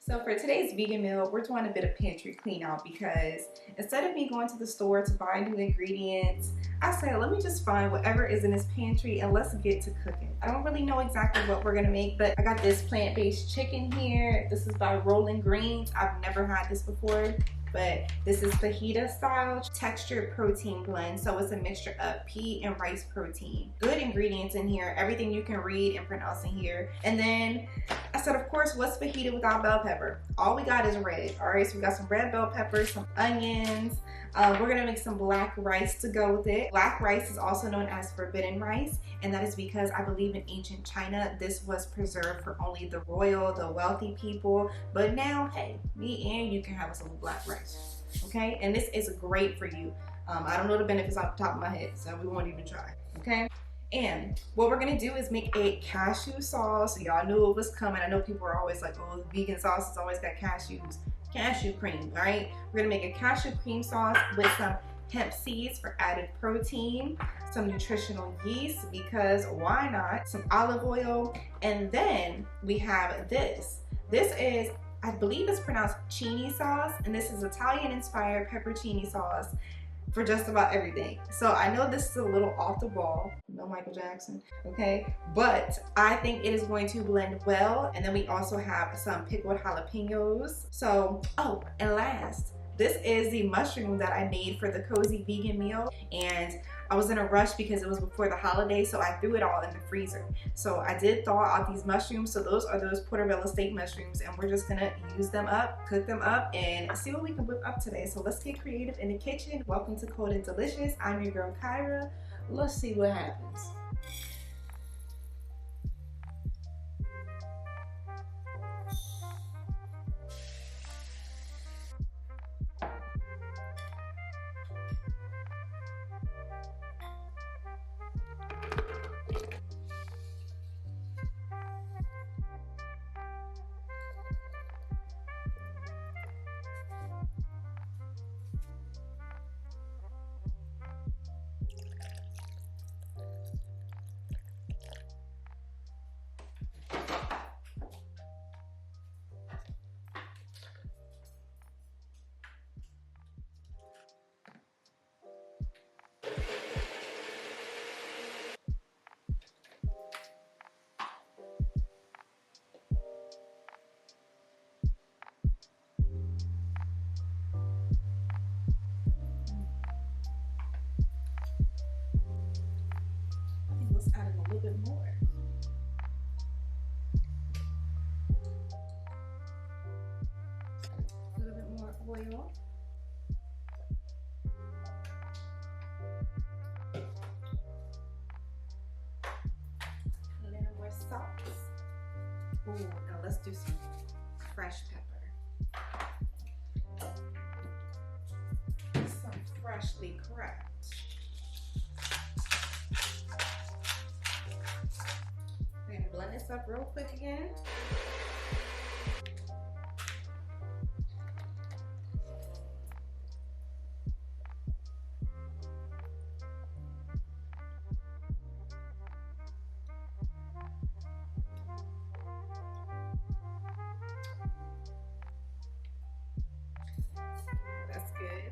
So for today's vegan meal, we're doing a bit of pantry clean out because instead of me going to the store to buy new ingredients, I said, let me just find whatever is in this pantry and let's get to cooking. I don't really know exactly what we're gonna make, but I got this plant-based chicken here. This is by Rollingreens. I've never had this before, but this is fajita style textured protein blend. So it's a mixture of pea and rice protein. Good ingredients in here, everything you can read and pronounce in here. And then I said, of course, what's fajita without bell pepper? All we got is red. All right, so we got some red bell peppers, some onions. We're gonna make some black rice to go with it. Black rice is also known as forbidden rice, and that is because I believe in ancient China, this was preserved for only the royal, the wealthy people. But now, hey, me and you can have some black rice, okay? And this is great for you. I don't know the benefits off the top of my head, so we won't even try, okay? And what we're gonna do is make a cashew sauce. So y'all knew it was coming. I know people are always like, oh, vegan sauce has always got cashews. Cashew cream, all right? We're gonna make a cashew cream sauce with some hemp seeds for added protein, some nutritional yeast because why not, some olive oil, and then we have this. This is, I believe it's pronounced chini sauce, and this is Italian inspired pepperoncini sauce for just about everything. So I know this is a little off the wall, no Michael Jackson, okay? But I think it is going to blend well. And then we also have some pickled jalapenos. So, oh, and last, this is the mushroom that I made for the cozy vegan meal. And I was in a rush because it was before the holiday, so I threw it all in the freezer. So I did thaw out these mushrooms. So those are those portobello steak mushrooms, and we're just gonna use them up, cook them up, and see what we can whip up today. So let's get creative in the kitchen. Welcome to Cold and Delicious. I'm your girl, Kyra. Let's see what happens. Let's add in a little bit more. A little bit more oil. A little more salt. Ooh, now let's do some fresh pepper. Some freshly cracked. We're gonna blend this up real quick again. That's good.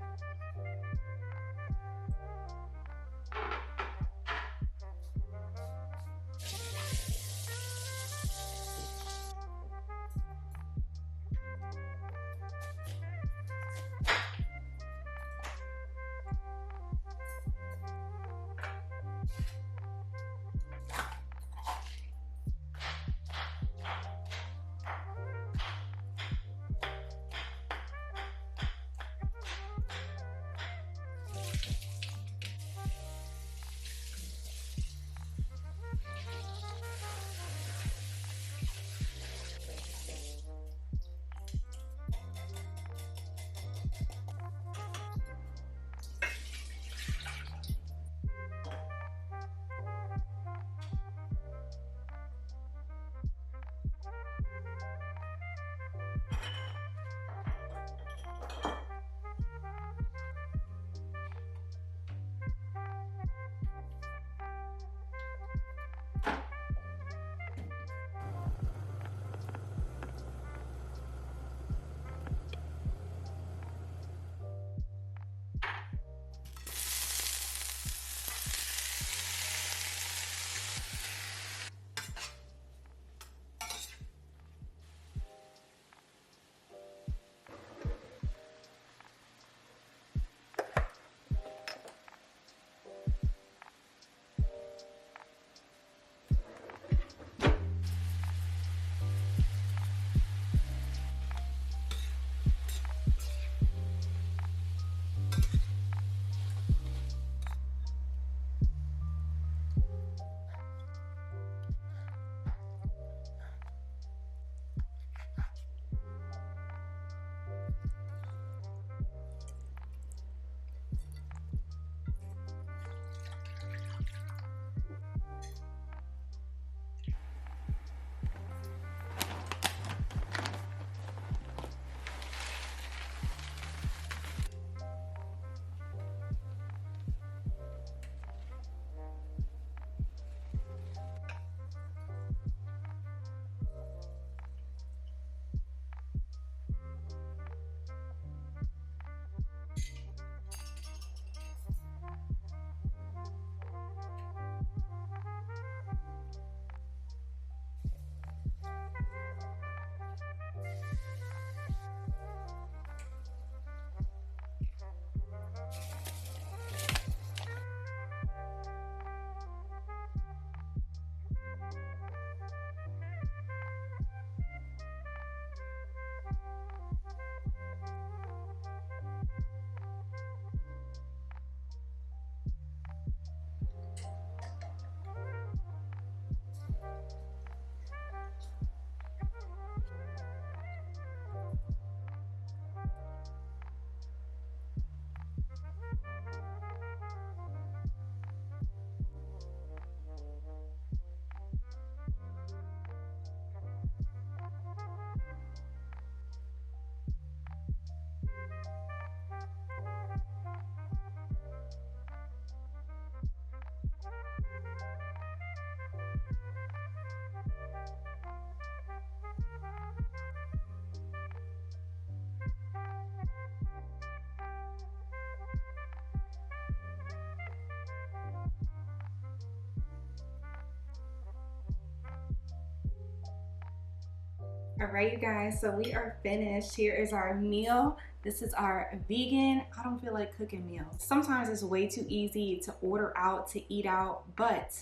All right, you guys, so we are finished. Here is our meal. This is our vegan, I don't feel like cooking meal. Sometimes it's way too easy to order out, to eat out, but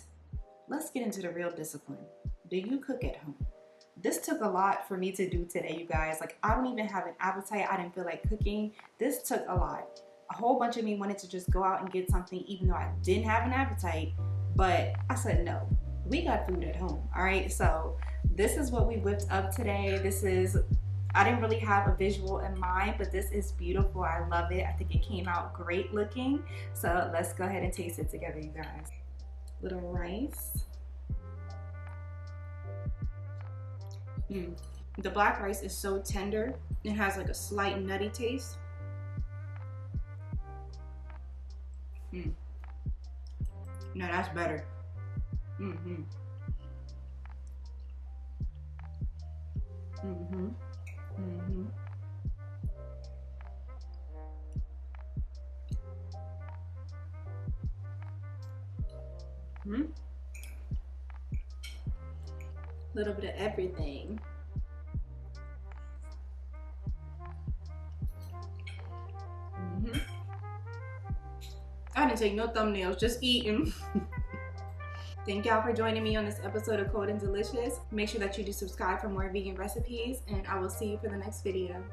let's get into the real discipline. Do you cook at home? This took a lot for me to do today, you guys. Like, I don't even have an appetite. I didn't feel like cooking. This took a lot. A whole bunch of me wanted to just go out and get something even though I didn't have an appetite, but I said no. We got food at home, all right? So this is what we whipped up today. I didn't really have a visual in mind, but this is beautiful. I love it. I think it came out great looking. So let's go ahead and taste it together, you guys. Little rice. The black rice is so tender. It has like a slight nutty taste. No, that's better. Mm-hmm. Mm-hmm. Mm-hmm. Mm-hmm. Little bit of everything. Mm-hmm. I didn't take no thumbnails, just eating. Thank y'all for joining me on this episode of Cold and Delicious. Make sure that you do subscribe for more vegan recipes, and I will see you for the next video.